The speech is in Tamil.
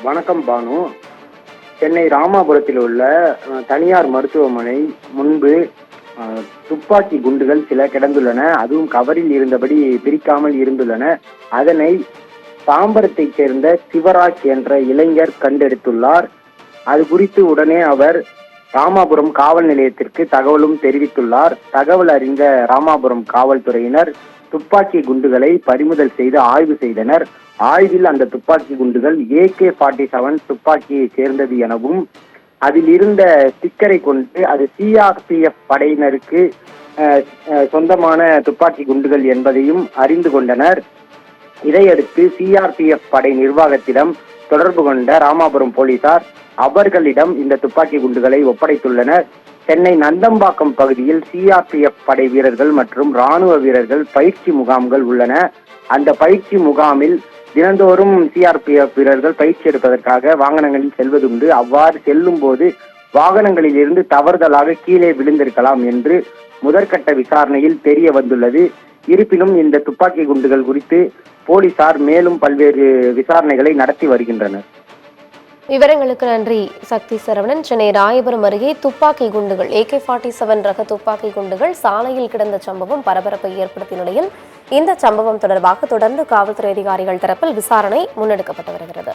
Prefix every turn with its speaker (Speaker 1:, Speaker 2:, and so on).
Speaker 1: வணக்கம் பானு. சென்னை ராமாபுரத்தில் உள்ள தனியார் மருத்துவமனை முன்பு துப்பாக்கி குண்டுகள் சில கிடந்துள்ளன. அதுவும் கவரில் இருந்தபடி பிரிக்காமல் இருந்துள்ளன. அதனை தாம்பரத்தைச் சேர்ந்த சிவராஜ் என்ற இளைஞர் கண்டெடுத்துள்ளார். அது குறித்து உடனே அவர் ராமாபுரம் காவல் நிலையத்திற்கு தகவலும் தெரிவித்துள்ளார். தகவல் அறிந்த ராமாபுரம் காவல்துறையினர் துப்பாக்கி குண்டுகளை பறிமுதல் செய்து ஆய்வு செய்தனர். ஆய்வில் அந்த துப்பாக்கி குண்டுகள் AK-47 துப்பாக்கியை சேர்ந்தது எனவும் அதில் இருந்த ஸ்டிக்கரை கொண்டு அது CRPF படையினருக்கு சொந்தமான துப்பாக்கி குண்டுகள் என்பதையும் அறிந்து கொண்டனர். இதையடுத்து CRPF படை நிர்வாகத்திடம் தொடர்பு கொண்ட ராமாபுரம் போலீசார் அவர்களிடம் இந்த துப்பாக்கி குண்டுகளை ஒப்படைத்துள்ளனர். சென்னை நந்தம்பாக்கம் பகுதியில் CRPF படை வீரர்கள் மற்றும் ராணுவ வீரர்கள் பயிற்சி முகாம்கள் உள்ளன. அந்த பயிற்சி முகாமில் தினந்தோறும் CRPF வீரர்கள் பயிற்சி எடுப்பதற்காக வாகனங்களில் செல்வதுண்டு. அவ்வாறு செல்லும் போது வாகனங்களில் இருந்து தவறுதலாக கீழே விழுந்திருக்கலாம் என்று முதற்கட்ட விசாரணையில் தெரிய வந்துள்ளது. இருப்பினும் இந்த துப்பாக்கி குண்டுகள் குறித்து போலீசார் மேலும் பல்வேறு விசாரணைகளை நடத்தி வருகின்றனர்.
Speaker 2: விவரங்களுக்கு நன்றி சக்தி சரவணன். சென்னை ராயபுரம் அருகே துப்பாக்கி குண்டுகள் AK-47 ரக துப்பாக்கி குண்டுகள் சாலையில் கிடந்த சம்பவம் பரபரப்பை ஏற்படுத்திய நிலையில் இந்த சம்பவம் தொடர்பாக தொடர்ந்து காவல்துறை அதிகாரிகள் தரப்பில் விசாரணை முன்னெடுக்கப்பட்டு வருகிறது.